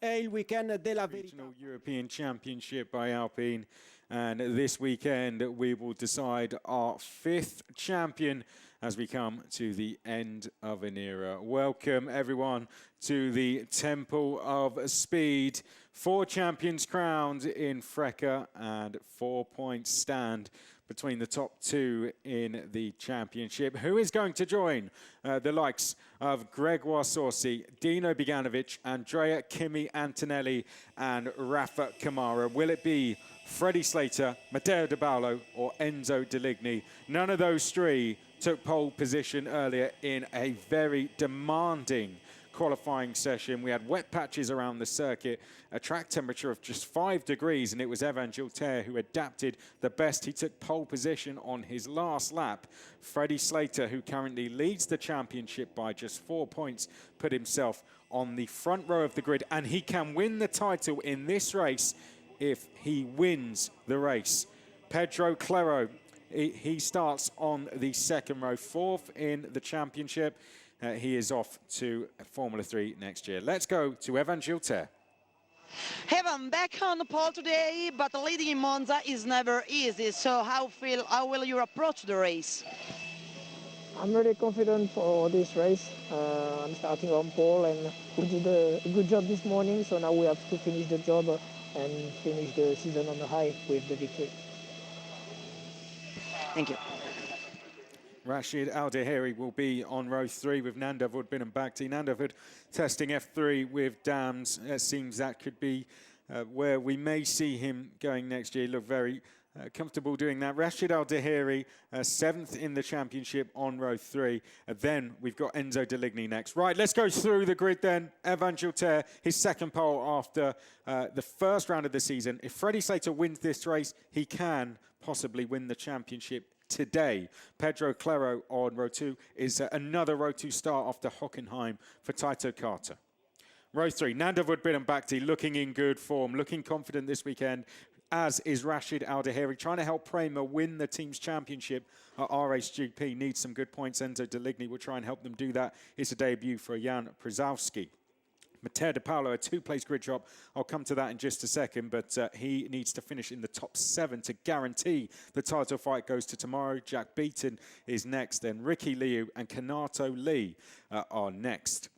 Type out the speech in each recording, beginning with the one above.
è il weekend della verità. Regional European Championship by Alpine, and this weekend we will decide our 5th champion as we come to the end of an era. Welcome everyone to the Temple of Speed. 4 champions crowned in Freca and 4 points stand between the top 2 in the championship. Who is going to join the likes of Gregoire Sorsi, Dino Beganovic, Andrea Kimi Antonelli and Rafa Kamara? Will it be Freddie Slater, Matteo De Paolo or Enzo Deligny? None of those 3 took pole position earlier in a very demanding qualifying session. We had wet patches around the circuit, a track temperature of just 5 degrees, and it was Evan Gilter who adapted the best. He took pole position on his last lap. Freddie Slater, who currently leads the championship by just 4 points, put himself on the front row of the grid, and he can win the title in this race if he wins the race. Pedro Clero, he starts on the 2nd row, 4th in the championship. He is off to Formula 3 next year. Let's go to Evan Gilter. Evan, back on the pole today, but leading in Monza is never easy. So how will you approach the race? I'm really confident for this race. I'm starting on pole, and we did a good job this morning. So now we have to finish the job and finish the season on a high with the victory. Thank you. Rashid Al-Dahiri will be on row 3 with Nandavud bin Bakhti. Nandavud testing F3 with Dams. It seems that could be where we may see him going next year. Look very comfortable doing that. Rashid Al-Dahiri, 7th in the championship on row 3. Then we've got Enzo Deligny next. Right, let's go through the grid then. Evan Gilter, his 2nd pole after the 1st round of the season. If Freddie Slater wins this race, he can possibly win the championship today. Pedro Clero on row 2 is another row 2 start after Hockenheim for Taito Carter. Row 3, Nandavud bin Bakhti looking in good form, looking confident this weekend, as is Rashid Al-Dahiri, trying to help Prema win the team's championship at RHGP. Needs some good points. Enzo Deligny will try and help them do that. It's a debut for Jan Przowski. Matteo De Paolo, a 2-place grid drop. I'll come to that in just a second, but he needs to finish in the top 7 to guarantee the title fight goes to tomorrow. Jack Beaton is next, then Ricky Liu and Kanato Lee are next.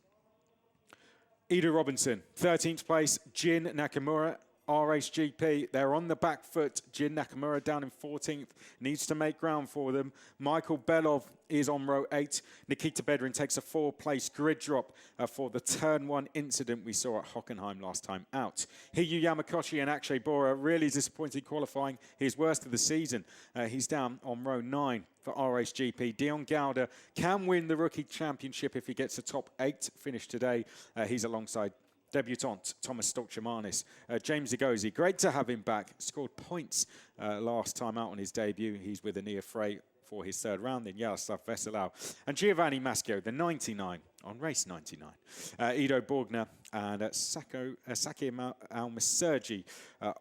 Edo Robinson, 13th place. Jin Nakamura, RHGP, they're on the back foot. Jin Nakamura down in 14th, needs to make ground for them. Michael Belov is on row 8. Nikita Bedrin takes a 4-place grid drop for the turn 1 incident we saw at Hockenheim last time out. Hiyu Yamakoshi and Akshay Bora really disappointed qualifying, his worst of the season. He's down on row 9 for RHGP. Dion Gauda can win the rookie championship if he gets a top 8 finish today. He's alongside debutant Thomas Stolchamanis. James Igozi, great to have him back. Scored points last time out on his debut. He's with Ania Frey for his 3rd round, then Yaroslav Veselau. And Giovanni Maschio, the 99 on race 99. Ido Borgner and Saki Al-Masergi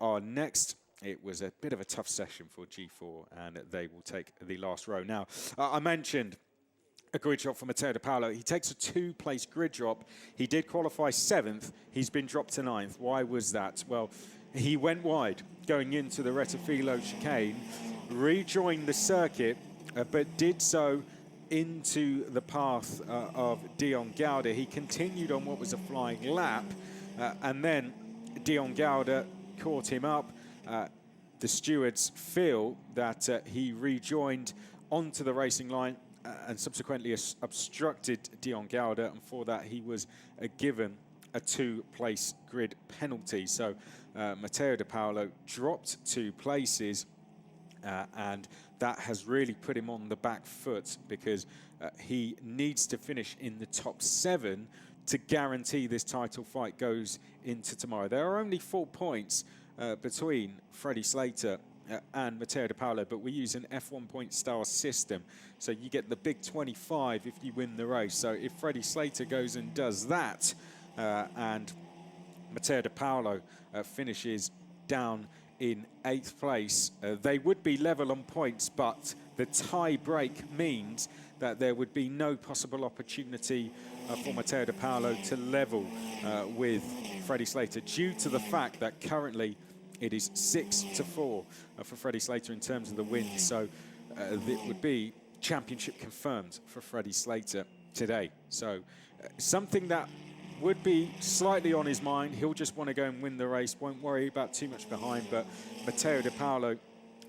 are next. It was a bit of a tough session for G4, and they will take the last row. Now, I mentioned a grid drop for Matteo De Paolo. He takes a 2-place grid drop. He did qualify 7th. He's been dropped to 9th. Why was that? Well, he went wide going into the Rettifilo chicane, rejoined the circuit, but did so into the path of Dion Gauda. He continued on what was a flying lap, and then Dion Gauda caught him up. The stewards feel that he rejoined onto the racing line and subsequently obstructed Dion Gauda, and for that he was given a 2-place grid penalty. So Matteo De Paolo dropped 2 places, and that has really put him on the back foot because he needs to finish in the top 7 to guarantee this title fight goes into tomorrow. There are only 4 points between Freddie Slater and Matteo De Paolo, but we use an F1 point style system, so you get the big 25 if you win the race. So if Freddie Slater goes and does that, and Matteo De Paolo finishes down in 8th place, they would be level on points, but the tie break means that there would be no possible opportunity for Matteo De Paolo to level with Freddie Slater, due to the fact that currently it is 6-4 for Freddie Slater in terms of the wins. So it would be championship confirmed for Freddie Slater today. So something that would be slightly on his mind. He'll just want to go and win the race, won't worry about too much behind, but Matteo De Paolo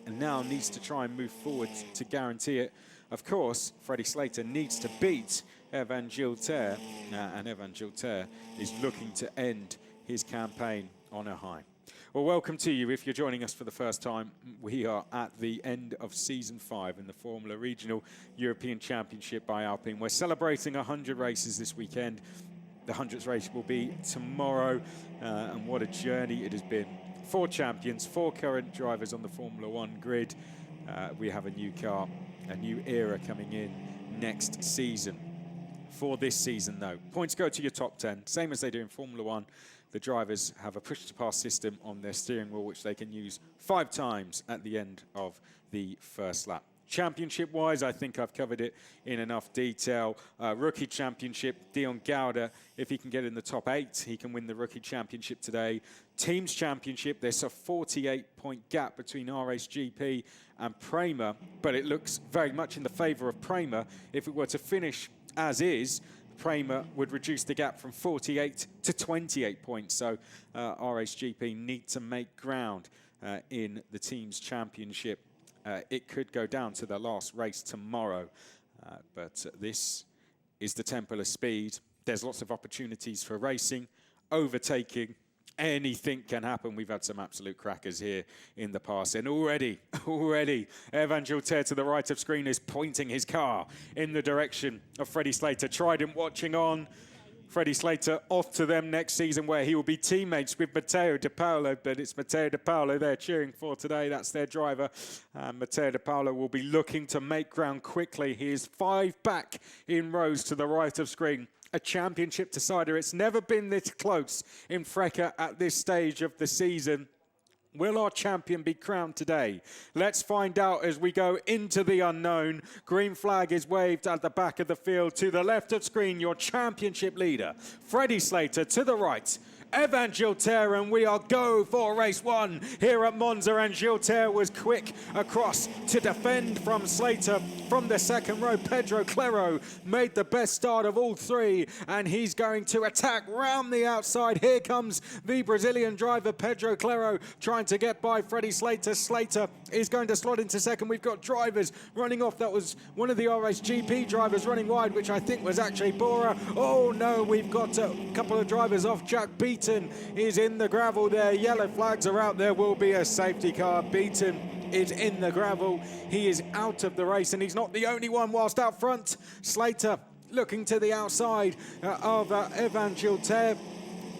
now needs to try and move forward to guarantee it. Of course, Freddie Slater needs to beat Evan Gilter, and Evan Gilter is looking to end his campaign on a high. Well, welcome to you if you're joining us for the first time. We are at the end of Season 5 in the Formula Regional European Championship by Alpine. We're celebrating 100 races this weekend. The 100th race will be tomorrow, and what a journey it has been. 4 champions, 4 current drivers on the Formula 1 grid. We have a new car, a new era coming in next season. For this season, though, points go to your top 10, same as they do in Formula 1. The drivers have a push-to-pass system on their steering wheel, which they can use 5 times at the end of the first lap. Championship-wise, I think I've covered it in enough detail. Rookie Championship, Dion Gauda, if he can get in the top 8, he can win the Rookie Championship today. Teams Championship, there's a 48-point gap between RSGP and Prema, but it looks very much in the favour of Prema. If it were to finish as is, Prema would reduce the gap from 48 to 28 points. So RSGP need to make ground in the Teams Championship. It could go down to the last race tomorrow, but this is the temple of speed. There's lots of opportunities for racing, overtaking. Anything can happen. We've had some absolute crackers here in the past. And already, Evan Gilter to the right of screen is pointing his car in the direction of Freddie Slater. Trident watching on. Freddie Slater off to them next season, where he will be teammates with Matteo De Paolo, but it's Matteo De Paolo they're cheering for today. That's their driver. Matteo De Paolo will be looking to make ground quickly. He is 5 back in rows to the right of screen. A championship decider. It's never been this close in FRECA at this stage of the season. Will our champion be crowned today? Let's find out as we go into the unknown. Green flag is waved at the back of the field. To the left of screen, your championship leader, Freddie Slater. To the right, Evan Gilter, and we are go for race 1 here at Monza. And Gilter was quick across to defend from Slater. From the second row, Pedro Clero made the best start of all 3, and he's going to attack round the outside. Here comes the Brazilian driver, Pedro Clero, trying to get by Freddie Slater. Slater is going to slot into second. We've got drivers running off. That was one of the RSGP drivers running wide, which I think was actually Bora. Oh no, we've got a couple of drivers off. Jack Beaton is in the gravel there. Yellow flags are out. There will be a safety car. Beaton is in the gravel. He is out of the race, and he's not the only one. Whilst out front, Slater looking to the outside of Evan Gilter.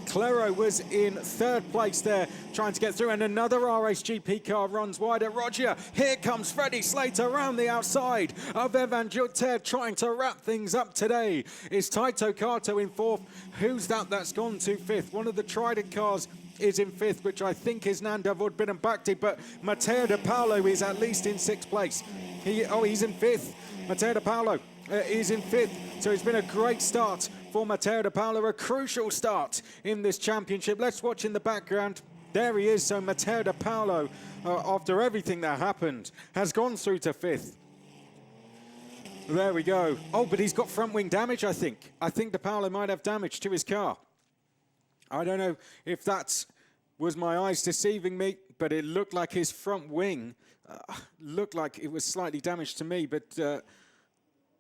Clero was in 3rd place there, trying to get through, and another RSGP car runs wide at Roger. Here comes Freddie Slater around the outside of Evan Gilter, trying to wrap things up today. Is Taito Kato in 4th? Who's that that's gone to 5th? One of the Trident cars is in 5th, which I think is Nanda Vodbin-Bakti, but Matteo De Paolo is at least in 6th place. He's in 5th. Matteo De Paolo is in 5th, so it's been a great start for Matteo De Paolo, a crucial start in this championship. Let's watch in the background. There he is. So Matteo De Paolo, after everything that happened, has gone through to 5th. There we go. Oh, but he's got front wing damage, I think. I think De Paolo might have damage to his car. I don't know if that was my eyes deceiving me, but it looked like his front wing looked like it was slightly damaged to me, but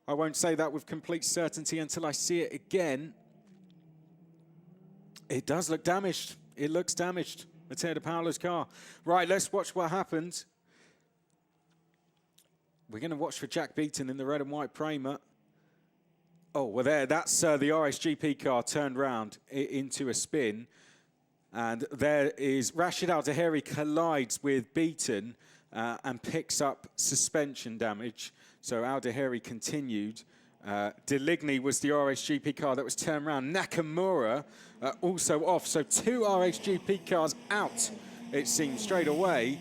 I won't say that with complete certainty until I see it again. It does look damaged. It looks damaged. Matteo De Paolo's car. Right, let's watch what happened. We're going to watch for Jack Beaton in the red and white Prema. Oh, well, that's the RSGP car turned round into a spin. And there is Rashid Al-Daheri collides with Beaton and picks up suspension damage. So Al-Daheri continued. Deligny was the RSGP car that was turned around. Nakamura also off. So 2 RSGP cars out, it seems, straight away.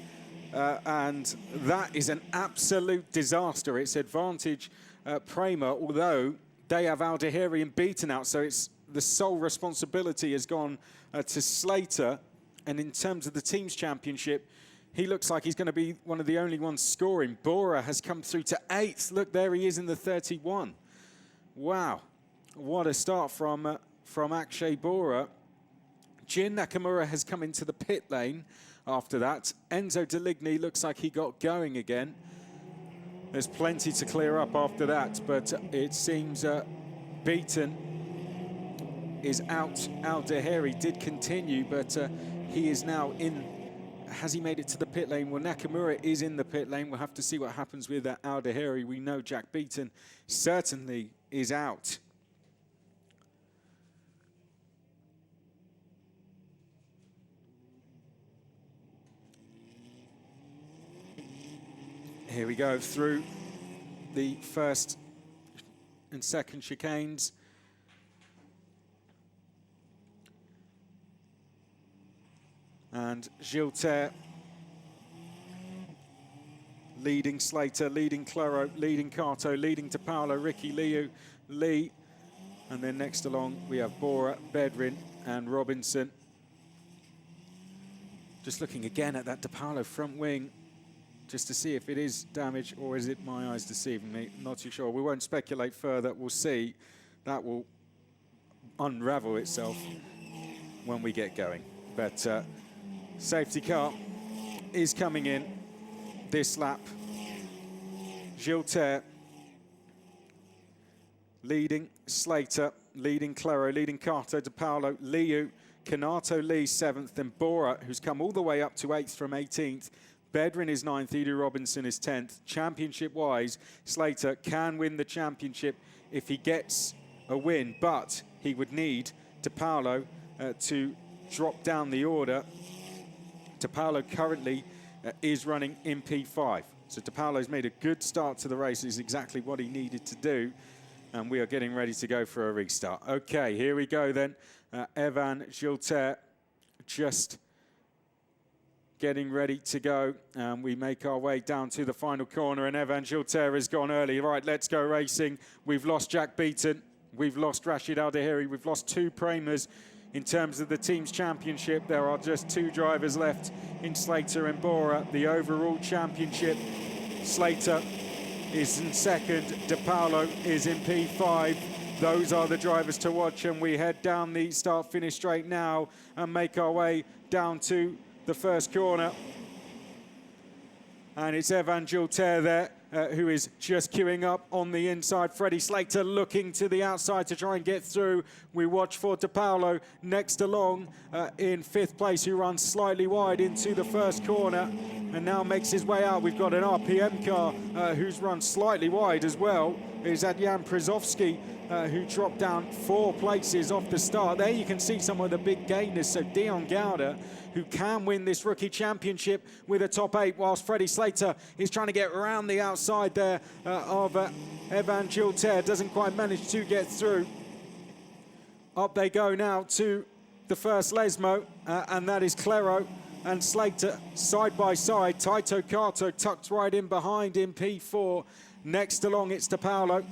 And that is an absolute disaster. It's advantage Prema, although they have Aldeheri beaten out, so it's the sole responsibility has gone to Slater. And in terms of the team's championship, he looks like he's going to be one of the only ones scoring. Bora has come through to 8th. Look, there he is in the 31. Wow, what a start from Akshay Bora. Jin Nakamura has come into the pit lane after that. Enzo Deligny looks like he got going again. There's plenty to clear up after that, but it seems Beaton is out. Aldeheri did continue, but he is now in. Has he made it to the pit lane? Well, Nakamura is in the pit lane. We'll have to see what happens with Aldeheri. We know Jack Beaton certainly is out. Here we go through the first and second chicanes. And Gilter leading Slater, leading Claro, leading Kato, leading De Paolo, Ricky Liu, Lee. And then next along we have Bora, Bedrin and Robinson. Just looking again at that De Paolo front wing, just to see if it is damaged or is it my eyes deceiving me. Not too sure. We won't speculate further. We'll see. That will unravel itself when we get going. But safety car is coming in this lap. Gilter leading Slater, leading Claro, leading Kato, De Paolo, Liu, Kanato Lee 7th, and Bora, who's come all the way up to 8th from 18th. Bedrin is 9th, Edu Robinson is 10th. Championship-wise, Slater can win the championship if he gets a win, but he would need De Paolo to drop down the order. De Paolo currently is running in P5. So De Paolo's made a good start to the race, is exactly what he needed to do. And we are getting ready to go for a restart. Okay, here we go then. Evan Gilter just getting ready to go. We make our way down to the final corner, and Evan Gilter has gone early. Right, let's go racing. We've lost Jack Beaton. We've lost Rashid Aldeheri. We've lost 2 Premers. In terms of the team's championship, there are just 2 drivers left in Slater and Bora. The overall championship, Slater is in 2nd. De Paolo is in P5. Those are the drivers to watch, and we head down the start-finish straight now and make our way down to the first corner. And it's Evan Gilter there, who is just queuing up on the inside. Freddie Slater looking to the outside to try and get through. We watch for De Paolo next along in 5th place, who runs slightly wide into the first corner and now makes his way out. We've got an RPM car who's run slightly wide as well. Is Adrian Przowski, who dropped down 4 places off the start. There you can see some of the big gainers. So Dion Gouda, who can win this rookie championship with a top 8, whilst Freddie Slater is trying to get around the outside there of Evan Gilter. Doesn't quite manage to get through. Up they go now to the first Lesmo, and that is Claro and Slater side by side. Taito Kato tucked right in behind in P4. Next along, it's De Paolo,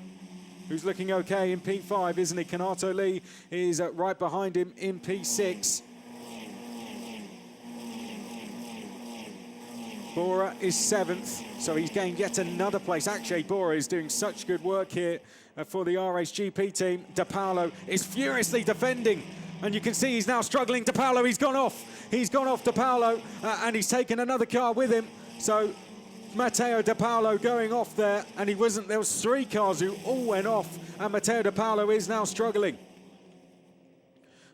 who's looking okay in P5, isn't he? Kanato Lee is right behind him in P6. Bora is 7th, so he's gained yet another place. Actually, Bora is doing such good work here for the RHGP team. De Paolo is furiously defending, and you can see he's now struggling. De Paolo, he's gone off. He's gone off, De Paolo, and he's taken another car with him. So Matteo De Paolo going off there, and he wasn't. There was 3 cars who all went off, and Matteo De Paolo is now struggling.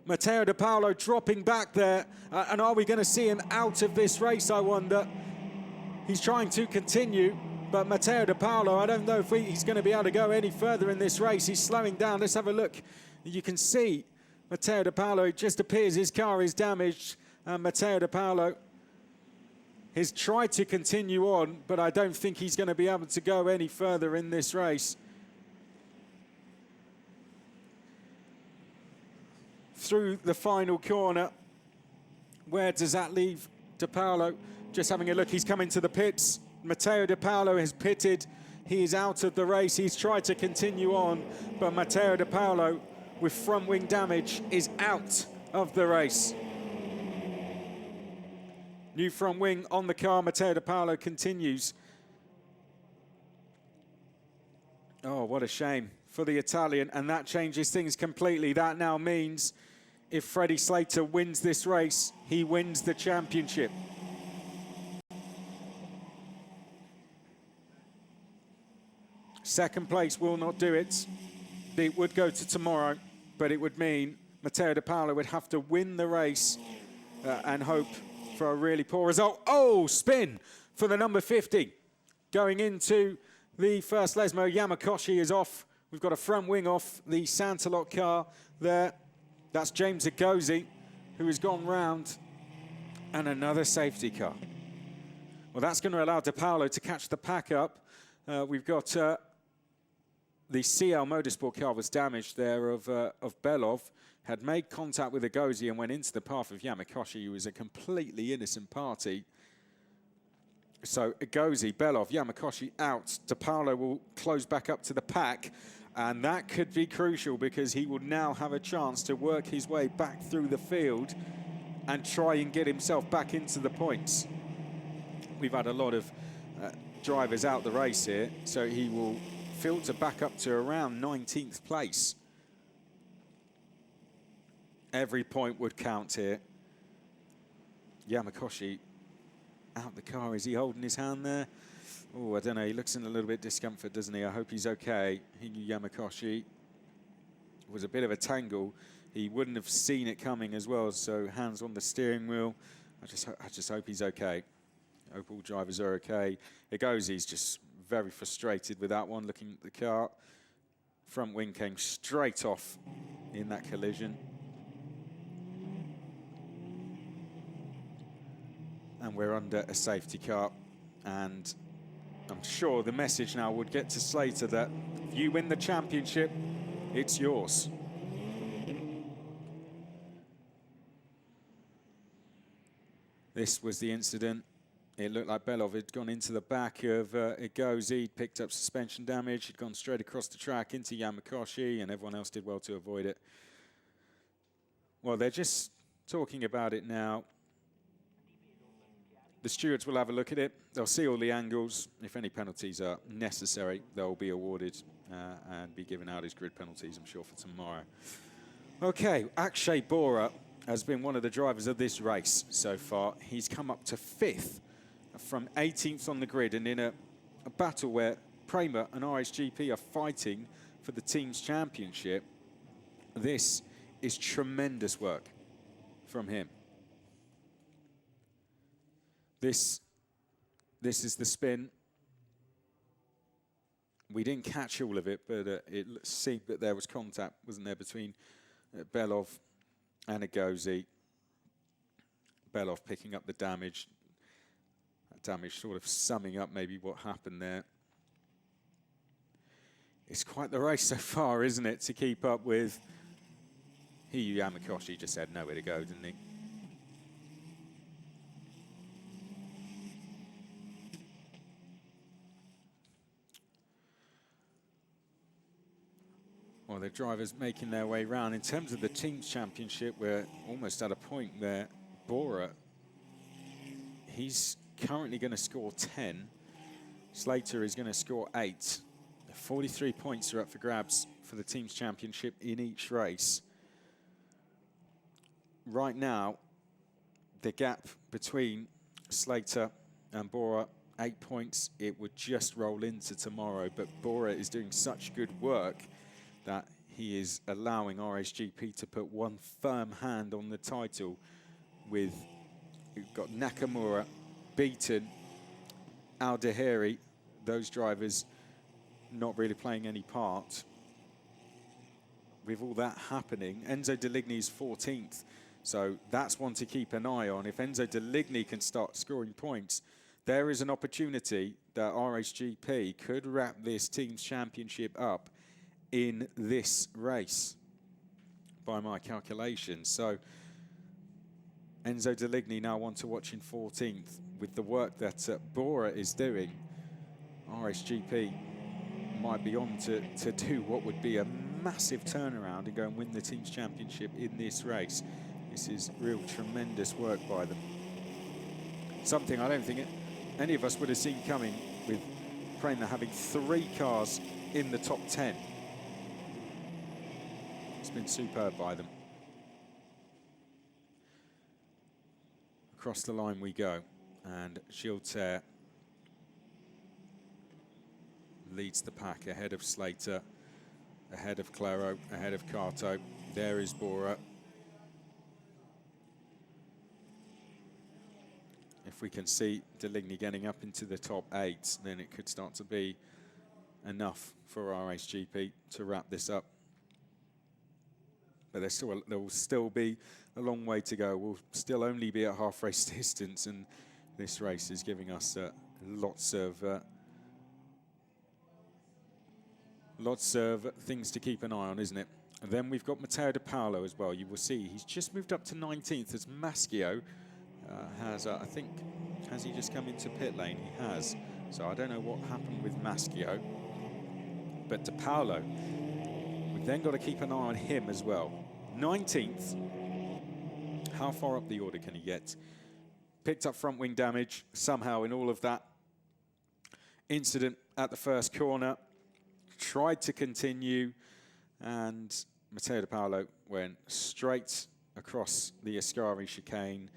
Matteo De Paolo dropping back there, and are we going to see him out of this race, I wonder? He's trying to continue, but Matteo De Paolo, I don't know if he's going to be able to go any further in this race. He's slowing down. Let's have a look. You can see Matteo De Paolo, it just appears his car is damaged, and Matteo De Paolo has tried to continue on, but I don't think he's going to be able to go any further in this race. Through the final corner, where does that leave De Paolo? Just having a look, he's coming to the pits. Matteo De Paolo has pitted. he is out of the race. He's tried to continue on, but Matteo De Paolo, with front wing damage, is out of the race. New front wing on the car. Matteo De Paolo continues. Oh, what a shame for the Italian, and that changes things completely. That now means if Freddie Slater wins this race, he wins the championship. Second place will not do it. It would go to tomorrow, but it would mean Matteo De Paolo would have to win the race and hope for a really poor result. Oh, spin for the number 50. Going into the first Lesmo, Yamakoshi is off. We've got a front wing off the Santalot car there. That's James Agozi, who has gone round, and another safety car. Well, that's going to allow De Paolo to catch the pack up. We've got the CL Motorsport car was damaged there of Belov, had made contact with Agozi and went into the path of Yamakoshi, who was a completely innocent party. So Agozi, Belov, Yamakoshi out. De Paolo will close back up to the pack. And that could be crucial because he will now have a chance to work his way back through the field and try and get himself back into the points. We've had a lot of drivers out the race here, so he will filter back up to around 19th place. Every point would count here. Yamakoshi out the car. Is he holding his hand there? Oh, I don't know. He looks in a little bit discomfort, doesn't he? I hope he's okay. Yamakoshi was a bit of a tangle. He wouldn't have seen it coming as well, so hands on the steering wheel. I just hope he's okay. I hope all drivers are okay. Agozi's just very frustrated with that one, looking at the car. Front wing came straight off in that collision. And we're under a safety car, and I'm sure the message now would get to Slater that if you win the championship, it's yours. This was the incident. It looked like Belov had gone into the back of Agozi, picked up suspension damage, he'd gone straight across the track into Yamakoshi, and everyone else did well to avoid it. Well, they're just talking about it now. The stewards will have a look at it. They'll see all the angles. If any penalties are necessary, they'll be awarded and be given out as grid penalties, I'm sure, for tomorrow. Okay, Akshay Bora has been one of the drivers of this race so far. He's come up to 5th from 18th on the grid, and in a battle where Prema and RSGP are fighting for the team's championship, this is tremendous work from him. This is the spin. We didn't catch all of it, but it seemed that there was contact, wasn't there, between Belov and Agozi. Belov picking up the damage. That damage sort of summing up maybe what happened there. It's quite the race so far, isn't it, to keep up with. Yamakoshi just had nowhere to go, didn't he? Well, the drivers making their way round. In terms of the team's championship, we're almost at a point where Bora, he's currently going to score 10. Slater is going to score 8. 43 points are up for grabs for the team's championship in each race. Right now, the gap between Slater and Bora, 8 points. It would just roll into tomorrow, but Bora is doing such good work that he is allowing RSGP to put one firm hand on the title with, you've got Nakamura, Beaton, Aldeheri, those drivers not really playing any part. With all that happening, Enzo Deligny is 14th, so that's one to keep an eye on. If Enzo Deligny can start scoring points, there is an opportunity that RSGP could wrap this team's championship up in this race, by my calculations. So Enzo Deligny now one to watch in 14th. With the work that Bora is doing, RSGP might be on to do what would be a massive turnaround and go and win the team's championship in this race. This is real tremendous work by them. Something I don't think any of us would have seen coming, with Prema having 3 cars in the top 10. It's been superb by them. Across the line we go, and Gilles leads the pack ahead of Slater, ahead of Claro, ahead of Carto. There is Bora. If we can see Deligny getting up into the top 8, then it could start to be enough for RHGP to wrap this up. But there will still be a long way to go. We'll still only be at half race distance, and this race is giving us lots of things to keep an eye on, isn't it? And then we've got Matteo De Paolo as well. You will see he's just moved up to 19th as Maschio has, I think, has he just come into pit lane? He has. So I don't know what happened with Maschio. But De Paolo, we've then got to keep an eye on him as well. 19th. How far up the order can he get? Picked up front wing damage somehow in all of that incident at the first corner. Tried to continue, and Matteo De Paolo went straight across the Ascari chicane.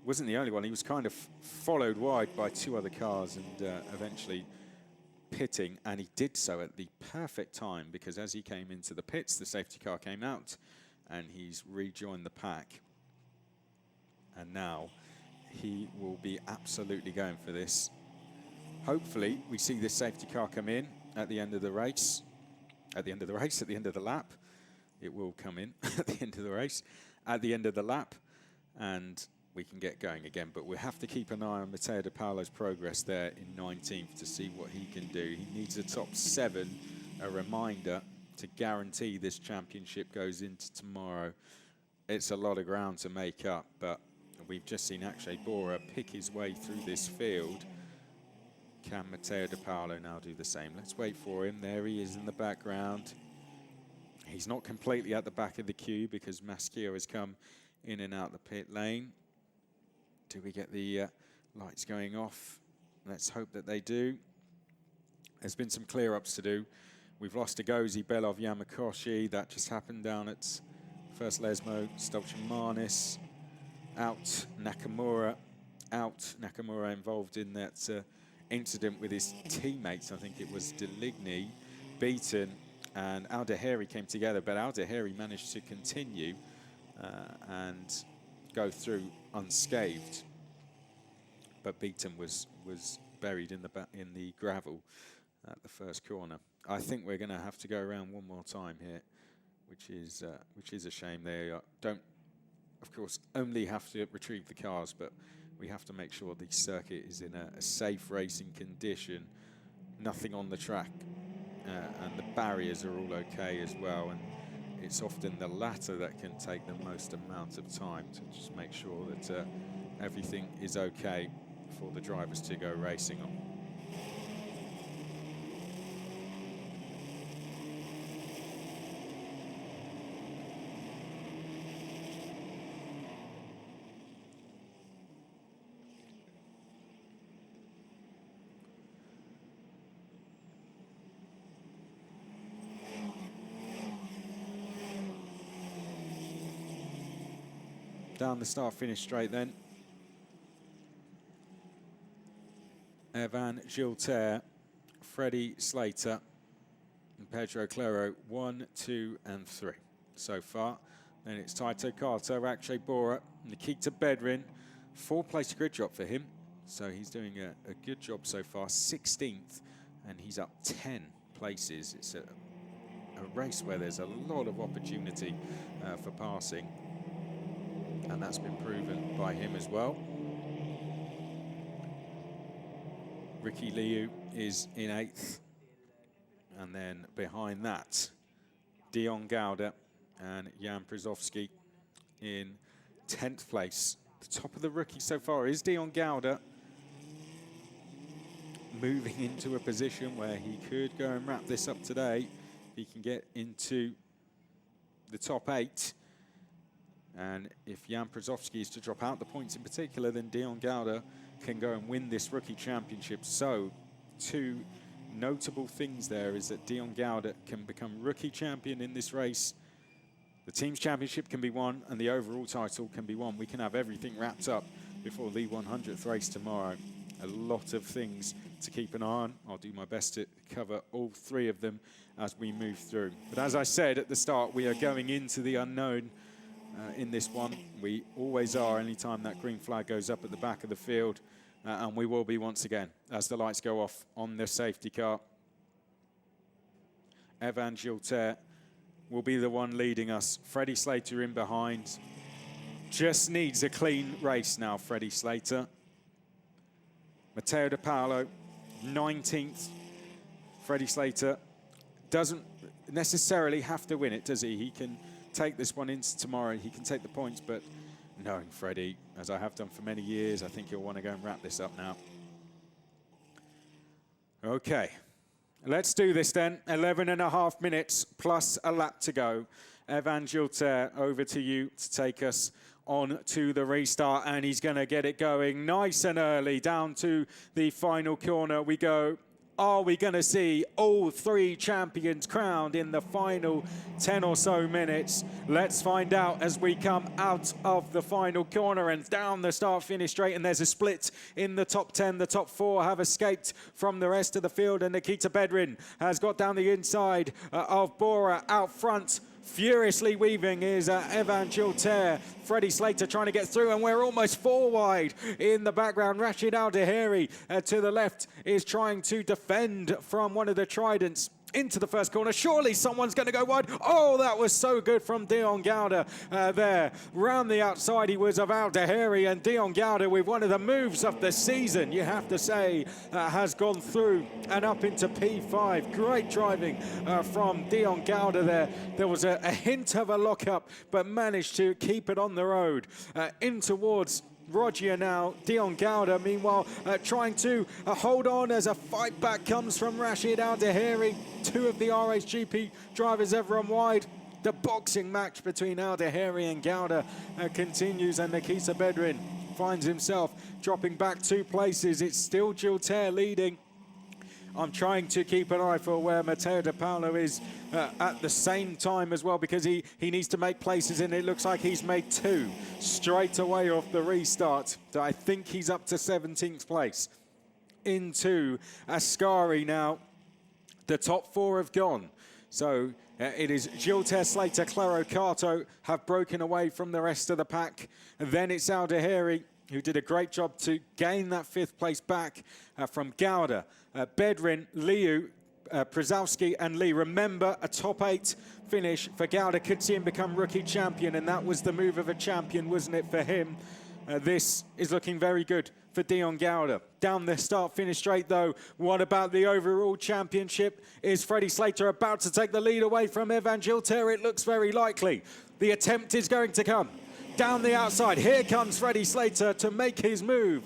Wasn't the only one. He was kind of followed wide by 2 other cars, and eventually pitting, and he did so at the perfect time, because as he came into the pits, the safety car came out, and he's rejoined the pack. And now he will be absolutely going for this. Hopefully we see this safety car come in at the end of the race. At the end of the race, at the end of the lap. It will come in at the end of the race, at the end of the lap, and we can get going again. But we have to keep an eye on Matteo De Paolo's progress there in 19th to see what he can do. He needs a top 7, a reminder, to guarantee this championship goes into tomorrow. It's a lot of ground to make up, but we've just seen Akshay Bora pick his way through this field. Can Matteo De Paolo now do the same? Let's wait for him. There he is in the background. He's not completely at the back of the queue because Maschio has come in and out the pit lane. Do we get the lights going off? Let's hope that they do. There's been some clear-ups to do. We've lost Agozi, Belov, Yamakoshi. That just happened down at First Lesmo. Stolchamanis out. Nakamura out. Nakamura involved in that incident with his teammates. I think it was Deligny beaten, and Aldeheri came together, but Aldeheri managed to continue and go through unscathed. But Beaton was buried in the gravel at the first corner. I think we're going to have to go around one more time here, which is a shame. They don't, of course, only have to retrieve the cars, but we have to make sure the circuit is in a safe racing condition. Nothing on the track, and the barriers are all okay as well. And it's often the latter that can take the most amount of time to just make sure that everything is okay for the drivers to go racing on. Down the start-finish straight then. Evan Gilles, Freddie Slater, and Pedro Claro, 1, 2, and 3 so far. Then it's Taito Kato, Akshay Bora, Nikita Bedrin. 4-place grid drop for him, so he's doing a good job so far. 16th, and he's up 10 places. It's a race where there's a lot of opportunity for passing, and that's been proven by him as well. Ricky Liu is in 8th, and then behind that, Dion Gauda and Jan Przowski in 10th place. The top of the rookie so far is Dion Gauda. moving into a position where he could go and wrap this up today. He can get into the top 8. And if Jan Przowski is to drop out the points in particular, then Dion Gouda can go and win this rookie championship. So 2 notable things there is that Dion Gouda can become rookie champion in this race. The team's championship can be won and the overall title can be won. We can have everything wrapped up before the 100th race tomorrow. A lot of things to keep an eye on. I'll do my best to cover all 3 of them as we move through. But as I said at the start, we are going into the unknown in this one. We always are anytime that green flag goes up at the back of the field. And we will be once again as the lights go off on the safety car. Evan Gilter will be the one leading us. Freddie Slater in behind. Just needs a clean race now, Freddie Slater. Matteo De Paolo, 19th. Freddie Slater doesn't necessarily have to win it, does he? He can take this one into tomorrow. He can take the points, but knowing Freddie, as I have done for many years, I think he'll want to go and wrap this up now. Okay, let's do this then. 11.5 minutes plus a lap to go. Evan Gilter, over to you to take us on to the restart, and he's going to get it going nice and early. Down to the final corner we go. Are we going to see all 3 champions crowned in the final 10 or so minutes? Let's find out as we come out of the final corner and down the start-finish straight. And there's a split in the top 10. The top 4 have escaped from the rest of the field. And Nikita Bedrin has got down the inside of Bora out front. Furiously weaving is Evan Gilter. Freddie Slater trying to get through, and we're almost 4 wide in the background. Rashid Al-Dahiri to the left is trying to defend from one of the Tridents into the first corner. Surely someone's going to go wide. Oh, that was so good from Dion Gouda there. Round the outside he was of Al-Dahiri, and Dion Gouda with one of the moves of the season, you have to say, has gone through and up into P5. Great driving from Dion Gouda there. There was a hint of a lockup, but managed to keep it on the road. In towards Roger now. Dion Gouda, meanwhile, trying to hold on as a fight back comes from Rashid Al-Dahiri. 2 of the RHGP drivers ever on wide. The boxing match between Al-Dahiri and Gouda continues, and Nikita Bedrin finds himself dropping back 2 places. It's still Gilter leading. I'm trying to keep an eye for where Matteo De Paolo is at the same time as well, because he needs to make places, and it looks like he's made 2 straight away off the restart. So I think he's up to 17th place. Into Ascari now. The top 4 have gone. So it is Gilter, Slater, Claro, Kato have broken away from the rest of the pack. And then it's Al-Dahiri, who did a great job to gain that 5th place back from Gouda. Bedrin, Liu, Przowski and Lee. Remember, a top 8 finish for Gouda could see him become rookie champion, and that was the move of a champion, wasn't it, for him? This is looking very good for Dion Gouda. Down the start-finish straight, though, what about the overall championship? Is Freddie Slater about to take the lead away from Evan Gilter? It looks very likely. The attempt is going to come. Down the outside, here comes Freddie Slater to make his move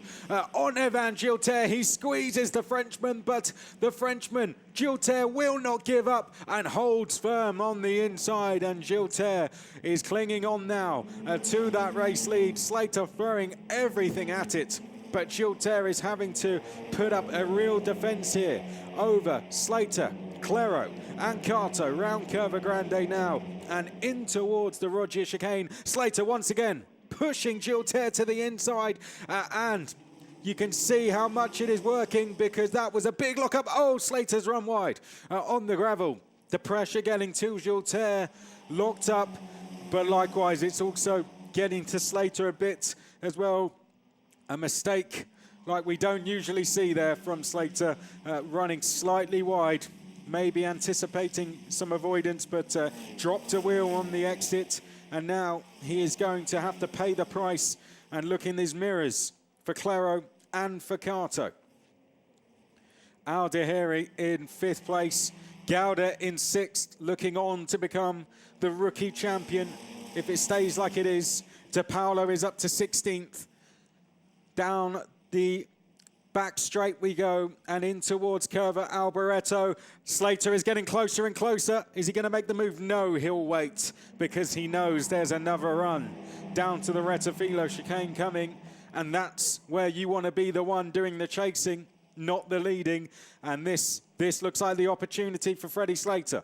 on Evan Gilter. He squeezes the Frenchman, but the Frenchman, Gilter, will not give up and holds firm on the inside. And Gilter is clinging on now to that race lead. Slater throwing everything at it, but Gilter is having to put up a real defense here over Slater, Claro and Kato. Round Curva Grande now and in towards the Roger chicane. Slater once again pushing Gilter to the inside, and you can see how much it is working, because that was a big lock-up. Oh, Slater's run wide on the gravel. The pressure getting to Gilter, locked up, but likewise it's also getting to Slater a bit as well. A mistake like we don't usually see there from Slater, running slightly wide. Maybe anticipating some avoidance, but dropped a wheel on the exit, and now he is going to have to pay the price and look in his mirrors for Claro and for Kato. Al-Dahiri in 5th place, Gouda in 6th, looking on to become the rookie champion if it stays like it is. De Paolo is up to 16th. Down the Back straight we go, and in towards Curva Alboreto. Slater is getting closer and closer. Is he going to make the move? No, he'll wait, because he knows there's another run down to the Rettifilo chicane coming, and that's where you want to be the one doing the chasing, not the leading. And this looks like the opportunity for Freddie Slater.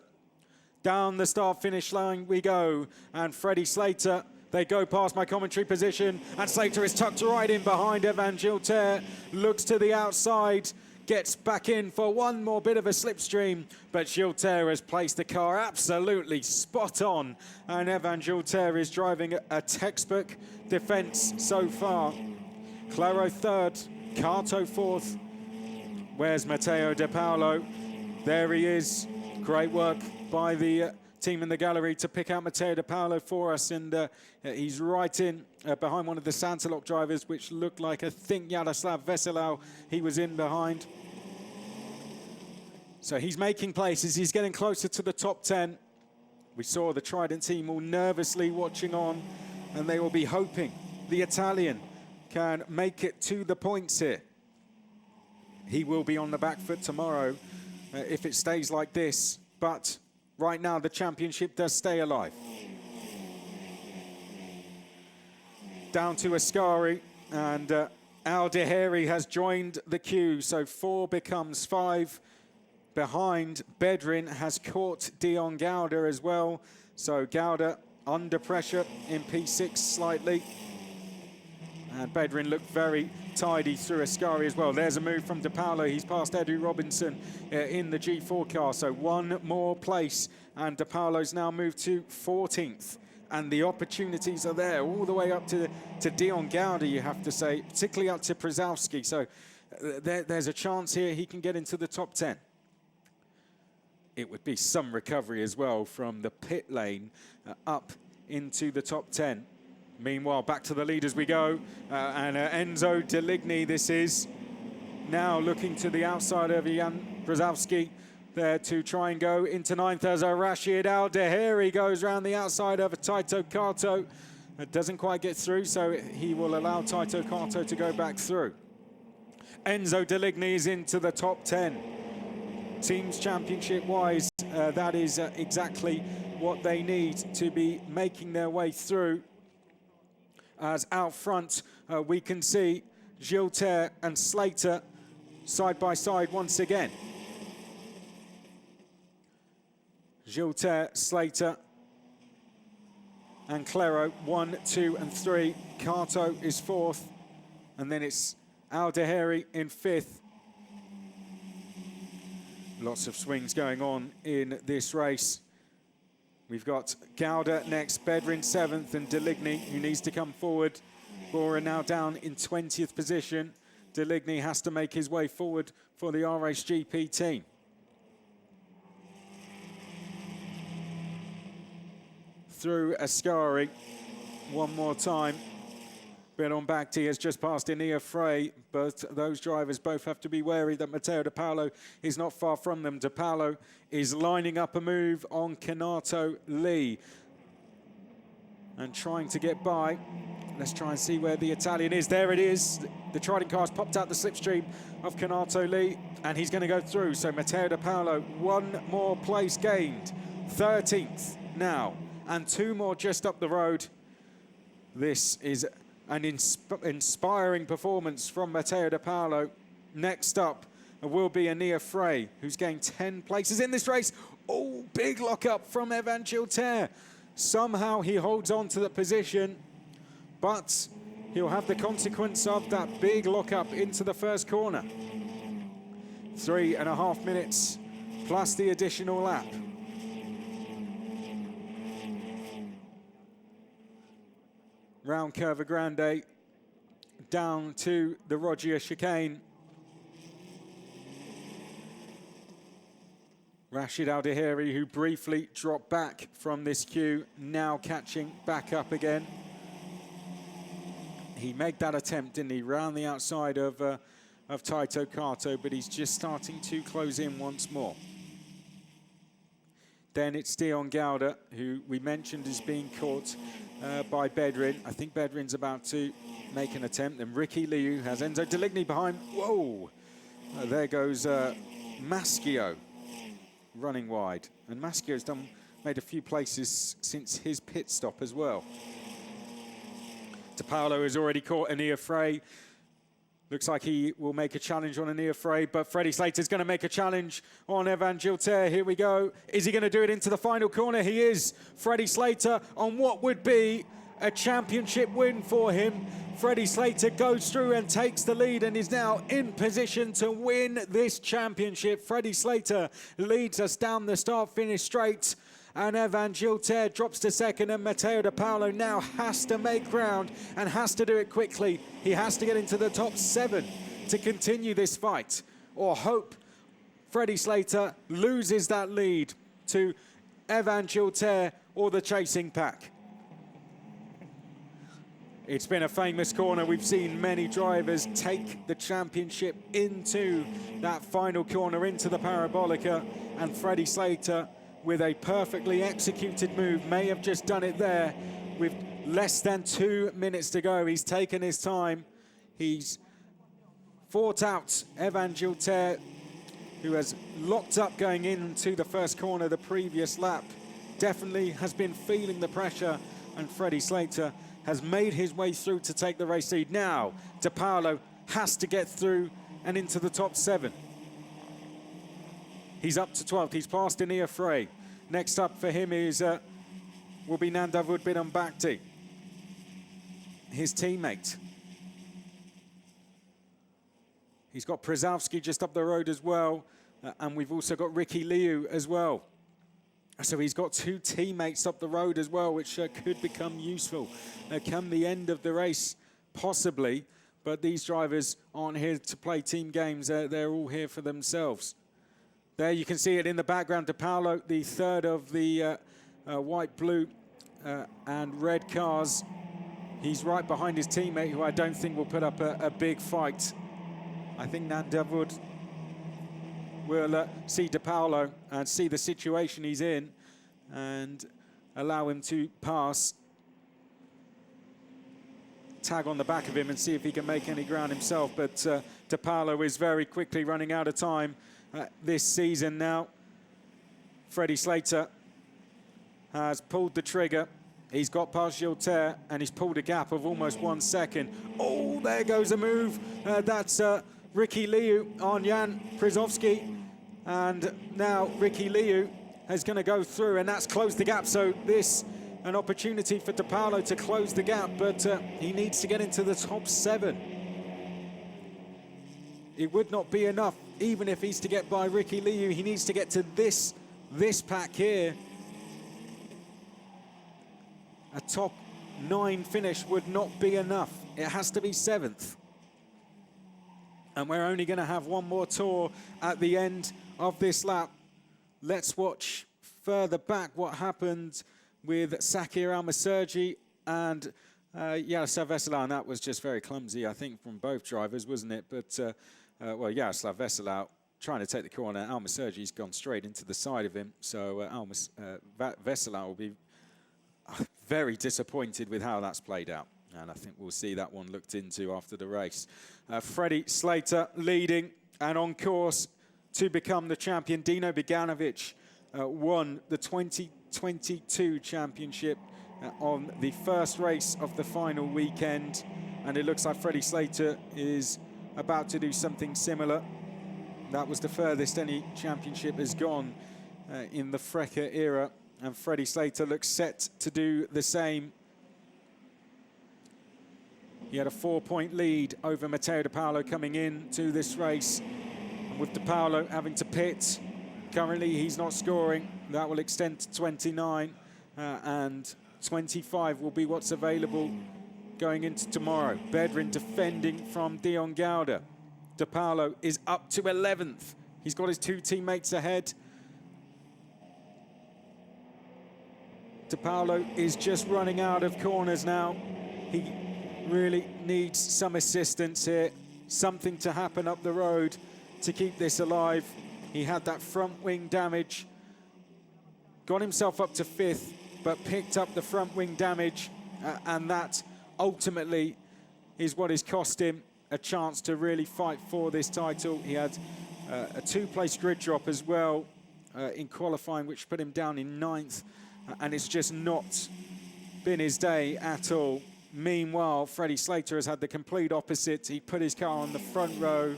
Down the start-finish line we go, and Freddie Slater, they go past my commentary position, and Slater is tucked right in behind Evan Gilter, looks to the outside, gets back in for one more bit of a slipstream, but Gilter has placed the car absolutely spot on, and Evan Gilter is driving a textbook defence so far. Claro third, Carto fourth. Where's Matteo De Paolo? There he is. Great work by the team in the gallery to pick out Matteo De Paolo for us, and he's right in behind one of the Santalok drivers, which looked like, I think, Yaroslav Veselau he was in behind. So he's making places, he's getting closer to the top 10. We saw the Trident team all nervously watching on, and they will be hoping the Italian can make it to the points here. He will be on the back foot tomorrow if it stays like this, but right now the championship does stay alive. Down to Ascari, and Aldeheri has joined the queue, so 4 becomes 5. Behind, Bedrin has caught Dion Gauda as well, so Gauda under pressure in P6 slightly. And Bedrin looked very tidy through Ascari as well. There's a move from De Paolo. He's passed Edu Robinson in the G4 car. So one more place, and De Paolo's now moved to 14th. And the opportunities are there all the way up to Dion Gauda, you have to say, particularly up to Przowski. So there's a chance here he can get into the top 10. It would be some recovery as well from the pit lane up into the top 10. Meanwhile, back to the leaders we go, and Enzo Deligny, this is now looking to the outside of Jan Brzezowski there to try and go into 9th as Rashid Al-Daheri goes around the outside of Taito Kato. It doesn't quite get through, so he will allow Taito Kato to go back through. Enzo Deligny is into the top 10. Teams championship-wise, that is exactly what they need to be making their way through. As out front, we can see Gilter and Slater side by side once again. Gilter, Slater, and Claro, 1, 2, and 3. Kato is 4th, and then it's Al-Daheri in 5th. Lots of swings going on in this race. We've got Gauda next, Bedrin 7th, and Deligny, who needs to come forward. Bora now down in 20th position. Deligny has to make his way forward for the RHGP team. Through Ascari, one more time. Benon Bakti has just passed Inia Frey, but those drivers both have to be wary that Matteo De Paolo is not far from them. De Paolo is lining up a move on Kanato Lee and trying to get by. Let's try and see where the Italian is. There it is. The Trident car's popped out the slipstream of Kanato Lee, and he's going to go through. So Matteo De Paolo, one more place gained. 13th now, and 2 more just up the road. This is an inspiring performance from Matteo De Paolo. Next up will be Inia Frey, who's gained 10 places in this race. Oh, big lock-up from Evan Gilter. Somehow he holds on to the position, but he'll have the consequence of that big lock-up into the first corner. 3.5 minutes plus the additional lap. Round Curva Grande, down to the Roggia chicane. Rashid Al-Daheri, who briefly dropped back from this queue, now catching back up again. He made that attempt, didn't he, round the outside of Taito Kato, but he's just starting to close in once more. Then it's Dion Gauda, who we mentioned is being caught by Bedrin. I think Bedrin's about to make an attempt, and Ricky Liu has Enzo Deligny behind. Whoa! There goes Maschio running wide. And Maschio's made a few places since his pit stop as well. De Paolo has already caught Ania Frey. Looks like he will make a challenge on Ania Frey, but Freddie Slater's going to make a challenge on Evan Gilter. Here we go. Is he going to do it into the final corner? He is. Freddie Slater on what would be a championship win for him. Freddie Slater goes through and takes the lead and is now in position to win this championship. Freddie Slater leads us down the start-finish straight. And Evan Gilter drops to second, and Matteo De Paolo now has to make ground and has to do it quickly. He has to get into the top 7 to continue this fight, or hope Freddie Slater loses that lead to Evan Gilter or the chasing pack. It's been a famous corner. We've seen many drivers take the championship into that final corner, into the Parabolica, and Freddie Slater, with a perfectly executed move, may have just done it there with less than 2 minutes to go. He's taken his time. He's fought out Evan Gilter, who has locked up going into the first corner the previous lap. Definitely has been feeling the pressure, and Freddie Slater has made his way through to take the race lead. Now, De Paolo has to get through and into the top 7. He's up to 12th. He's passed Ania Frey. Next up for him is will be Nanda Woodbin-Bakti, his teammate. He's got Przowski just up the road as well, and we've also got Ricky Liu as well. So he's got 2 teammates up the road as well, which could become useful. Come the end of the race, possibly, but these drivers aren't here to play team games. They're all here for themselves. There you can see it in the background. De Paolo, the third of the white, blue, and red cars. He's right behind his teammate, who I don't think will put up a big fight. I think Nanda Wood will see De Paolo and see the situation he's in and allow him to pass. Tag on the back of him and see if he can make any ground himself. But De Paolo is very quickly running out of time this season now. Freddie Slater has pulled the trigger. He's got past Gilter and he's pulled a gap of almost 1 second. Oh, there goes a move. That's Ricky Liu on Jan Przowski. And now Ricky Liu is going to go through, and that's closed the gap. So this an opportunity for De Paolo to close the gap, but he needs to get into the top 7. It would not be enough, even if he's to get by Ricky Liu. He needs to get to this pack here. A top 9 finish would not be enough. It has to be 7th. And we're only going to have one more tour at the end of this lap. Let's watch further back what happened with Sakir Al-Maserji and Yaroslav Veselau, and that was just very clumsy, I think, from both drivers, wasn't it? But, well, Yaroslav Veselau trying to take the corner. Al-Maserji's gone straight into the side of him, so Veselau will be very disappointed with how that's played out. And I think we'll see that one looked into after the race. Freddie Slater leading and on course to become the champion. Dino Beganovic won the 2022 championship on the first race of the final weekend. And it looks like Freddie Slater is about to do something similar. That was the furthest any championship has gone in the Frecker era. And Freddie Slater looks set to do the same. He had a 4-point lead over Matteo De Paolo coming into this race. And with De Paolo having to pit, currently he's not scoring. That will extend to 29, and 25 will be what's available going into tomorrow. Bedrin defending from Dion Gauda. De Paolo is up to 11th. He's got his 2 teammates ahead. De Paolo is just running out of corners now. He really needs some assistance here, something to happen up the road to keep this alive. He had that front wing damage, got himself up to 5th, but picked up the front wing damage and that ultimately is what has cost him a chance to really fight for this title. He had a two-place grid drop as well in qualifying, which put him down in 9th, and it's just not been his day at all. Meanwhile, Freddie Slater has had the complete opposite. He put his car on the front row.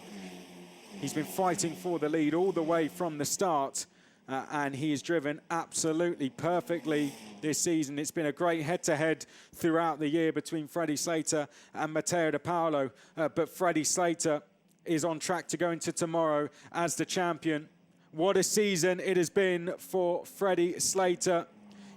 He's been fighting for the lead all the way from the start, and he has driven absolutely perfectly this season. It's been a great head-to-head throughout the year between Freddie Slater and Matteo De Paolo, but Freddie Slater is on track to go into tomorrow as the champion. What a season it has been for Freddie Slater.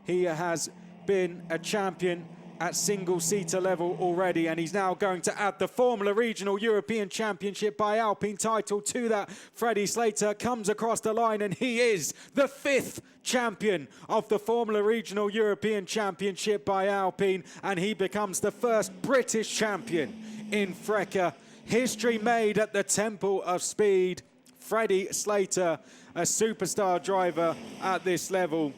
He has been a champion at single-seater level already, and he's now going to add the Formula Regional European Championship by Alpine title to that. Freddie Slater comes across the line, and he is the 5th champion of the Formula Regional European Championship by Alpine, and he becomes the first British champion in FRECA. History made at the Temple of Speed. Freddie Slater, a superstar driver at this level,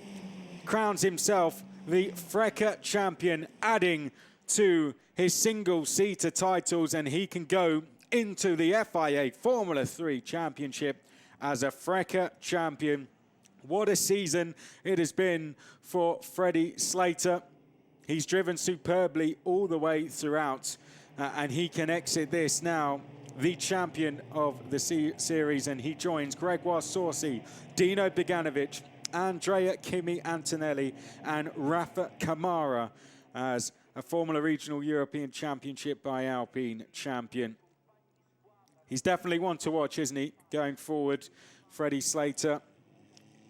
crowns himself the FRECA champion, adding to his single-seater titles, and he can go into the FIA Formula 3 Championship as a FRECA champion. What a season it has been for Freddie Slater. He's driven superbly all the way throughout, and he can exit this now the champion of the series, and he joins Gregoire Sorsi, Dino Beganovic, Andrea Kimi Antonelli and Rafa Kamara as a Formula Regional European Championship by Alpine champion. He's definitely one to watch, isn't he, going forward, Freddie Slater.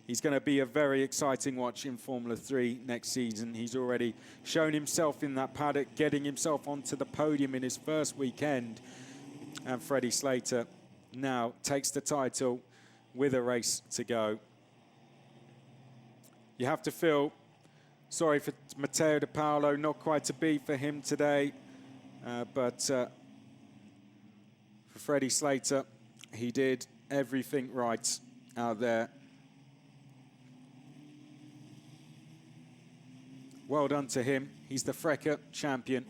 He's going to be a very exciting watch in Formula 3 next season. He's already shown himself in that paddock, getting himself onto the podium in his first weekend. And Freddie Slater now takes the title with a race to go. You have to feel sorry for Matteo De Paolo, not quite a B for him today. But for Freddie Slater, he did everything right out there. Well done to him. He's the FRECA champion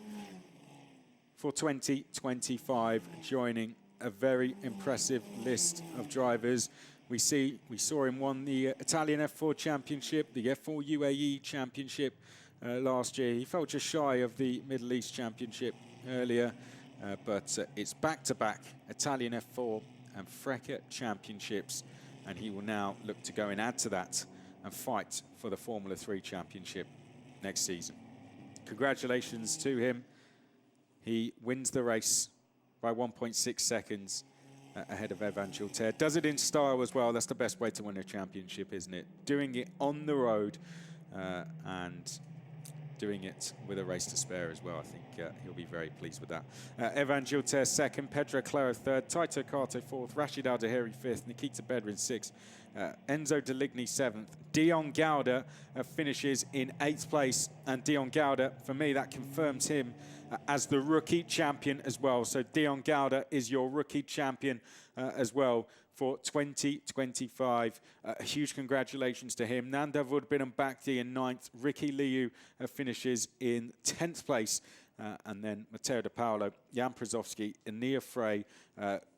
for 2025, joining a very impressive list of drivers. We saw him won the Italian F4 Championship, the F4 UAE Championship last year. He fell just shy of the Middle East Championship earlier, but it's back-to-back Italian F4 and FRECA Championships, and he will now look to go and add to that and fight for the Formula 3 Championship next season. Congratulations to him. He wins the race by 1.6 seconds. Ahead of Evan Gilter. Does it in style as well. That's the best way to win a championship, isn't it? Doing it on the road and doing it with a race to spare as well. I think he'll be very pleased with that. Evan Gilter second, Pedro Claro third, Taito Kato fourth, Rashid Al-Dahiri fifth, Nikita Bedrin sixth, Enzo Deligny seventh. Dion Gauda finishes in 8th place, and Dion Gauda, for me, that confirms him as the rookie champion as well. So Dion Gauda is your rookie champion as well for 2025. A huge congratulations to him. Nanda Vudbiram-Bakti in 9th. Ricky Liu finishes in 10th place. And then Matteo De Paolo, Jan Przowski, Ania Frey,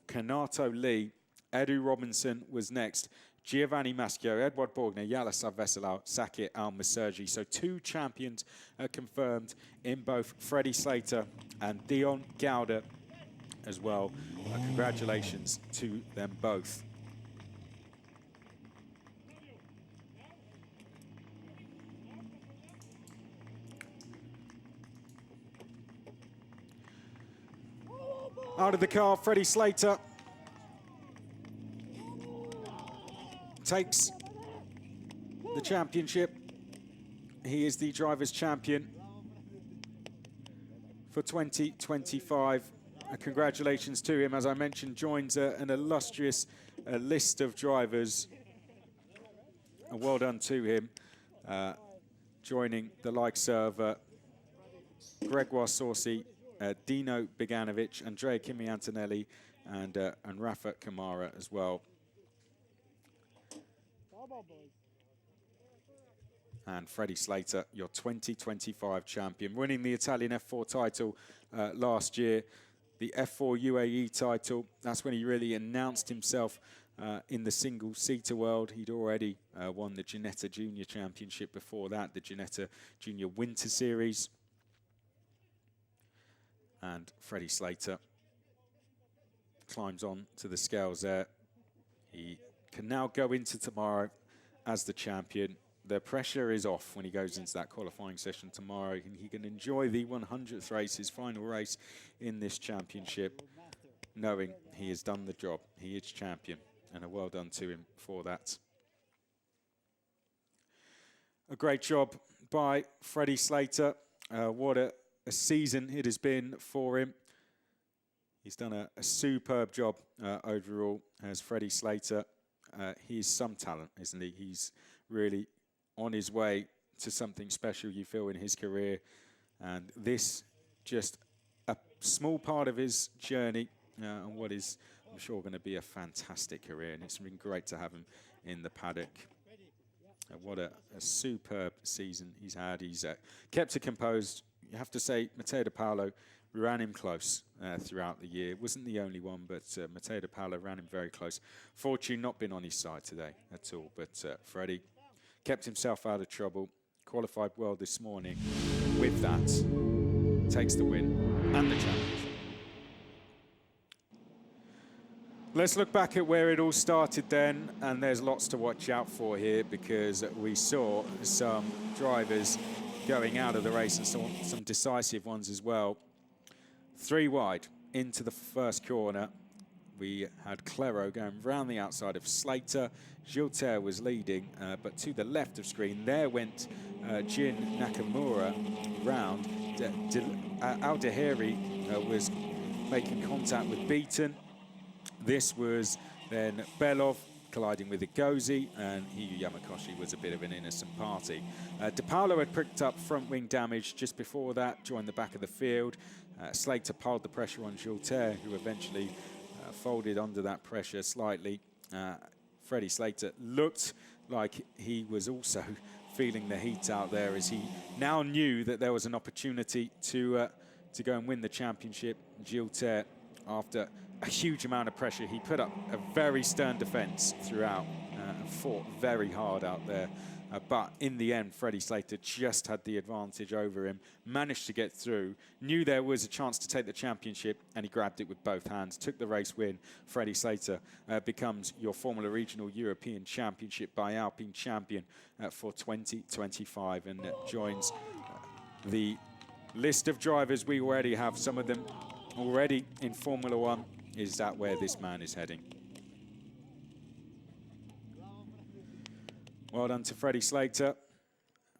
Kanato Lee, Edu Robinson was next. Giovanni Maschio, Edward Borgner, Yaroslav Veselau, Sakir Al-Masergi. So 2 champions confirmed in both Freddie Slater and Dion Gauda as well. Congratulations to them both. Out of the car, Freddie Slater takes the championship. He is the drivers' champion for 2025. Congratulations to him. As I mentioned, joins an illustrious list of drivers. Well done to him, joining the likes of Gregoire Sorsi, Dino Beganovic, Andrea Kimi Antonelli, and Rafa Kamara as well. And Freddie Slater, your 2025 champion, winning the Italian F4 title last year, the F4 UAE title. That's when he really announced himself in the single-seater world. He'd already won the Ginetta Junior Championship before that, the Ginetta Junior Winter Series. And Freddie Slater climbs on to the scales there. He can now go into tomorrow as the champion. The pressure is off when he goes into that qualifying session tomorrow, and he can enjoy the 100th race, his final race in this championship, knowing he has done the job. He is champion, and a well done to him for that. A great job by Freddie Slater. What a season it has been for him. He's done a superb job overall as Freddie Slater. He's some talent, isn't he? He's really on his way to something special, you feel, in his career. And this just a small part of his journey and what is, I'm sure, going to be a fantastic career. And it's been great to have him in the paddock. What a superb season he's had. He's kept it composed. You have to say, Matteo De Paolo ran him close throughout the year. Wasn't the only one, but Matteo De Paolo ran him very close. Fortune not been on his side today at all, but Freddie kept himself out of trouble, qualified well this morning. With that, takes the win and the challenge. Let's look back at where it all started then, and there's lots to watch out for here because we saw some drivers going out of the race and some decisive ones as well. 3 wide into the first corner. We had Clero going round the outside of Slater. Gilter was leading, but to the left of screen, there went Jin Nakamura round. Aldeheri was making contact with Beaton. This was then Belov colliding with Igozi, and Hiyu Yamakoshi was a bit of an innocent party. De Paolo had picked up front wing damage just before that, joined the back of the field. Slater piled the pressure on Gilter, who eventually folded under that pressure slightly. Freddie Slater looked like he was also feeling the heat out there as he now knew that there was an opportunity to go and win the championship. Gilter, after a huge amount of pressure, he put up a very stern defence throughout and fought very hard out there. But in the end, Freddie Slater just had the advantage over him, managed to get through, knew there was a chance to take the championship, and he grabbed it with both hands, took the race win. Freddie Slater becomes your Formula Regional European Championship by Alpine champion for 2025 and joins the list of drivers we already have, some of them already in Formula One. Is that where this man is heading? Well done to Freddie Slater.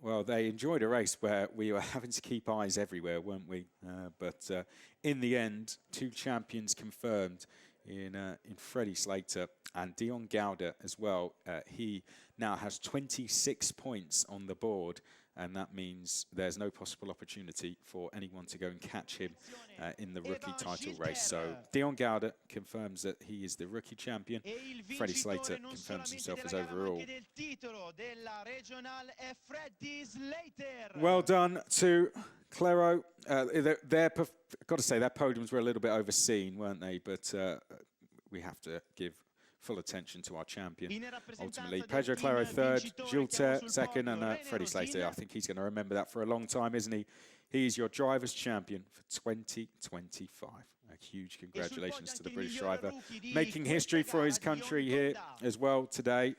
Well, they enjoyed a race where we were having to keep eyes everywhere, weren't we? But in the end, 2 champions confirmed in Freddie Slater and Dion Gauda as well. He now has 26 points on the board, and that means there's no possible opportunity for anyone to go and catch him in the rookie title race. So Dion Gauda confirms that he is the rookie champion. Freddie Slater confirms himself as overall. Well done to Clero. Got to say, their podiums were a little bit overseen, weren't they? But we have to give full attention to our champion. Ultimately, Pedro Clero third, Gilter second, and Freddie Slater, I think he's going to remember that for a long time, isn't he? He's your driver's champion for 2025. A huge congratulations to the British driver. Making history for his country here as well today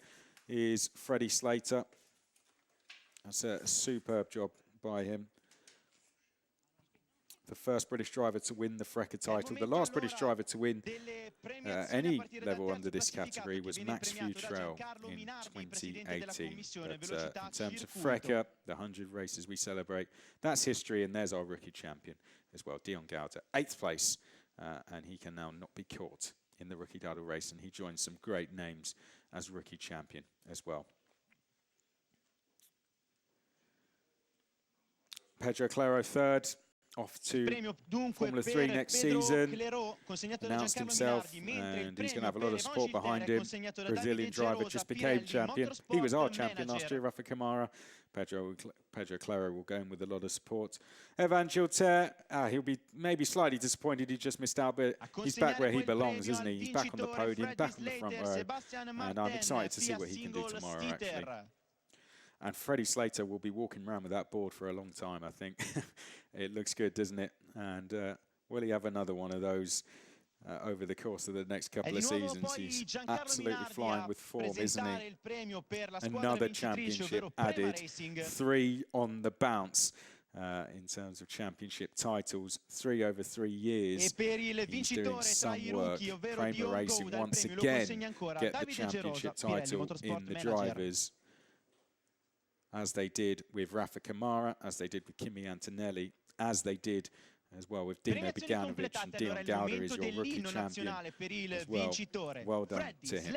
is Freddie Slater. That's a superb job by him. The first British driver to win the FRECA title. The last British driver to win any level under this category was Max Futrell in 2018. But in terms of FRECA, the 100 races we celebrate, that's history, and there's our rookie champion as well, Dion Gauda, 8th place, and he can now not be caught in the rookie title race, and he joins some great names as rookie champion as well. Pedro Clero third. off to Formula 3 next season. Announced himself, and he's going to have a lot of support behind him. Brazilian driver just became champion. He was our champion last year, Rafa Camara. Pedro Claro will go in with a lot of support. Evan Gilter, he'll be maybe slightly disappointed he just missed out, but he's back where he belongs, isn't he? He's back on the podium, back on the front row, and I'm excited to see what he can do tomorrow, actually. And Freddie Slater will be walking around with that board for a long time, I think. It looks good, doesn't it? And will he have another one of those over the course of the next couple of seasons? He's absolutely flying with form, isn't he? Another championship added, 3 on the bounce in terms of championship titles, 3 over 3 years. He's doing some work. Kramer Racing once again get the championship title in the drivers, as they did with Rafa Camara, as they did with Kimi Antonelli, as they did as well with Dino Beganovic, and Dion Gauda is your rookie champion as well. Well done to him.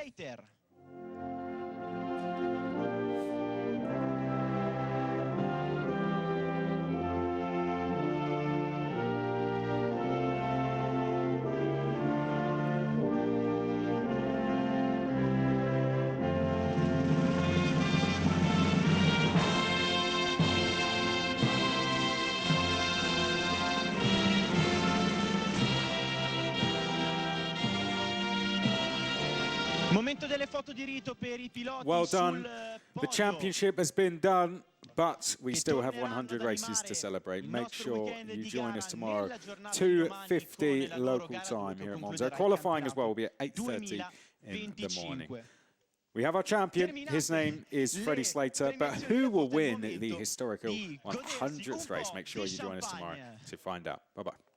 Well done. The championship has been done, but we still have 100 races to celebrate. Make sure you join us tomorrow, 2:50 local time here at Monza. Qualifying as well will be at 8:30 in the morning. We have our champion. His name is Freddie Slater, but who will win the historical 100th race? Make sure you join us tomorrow to find out. Bye-bye.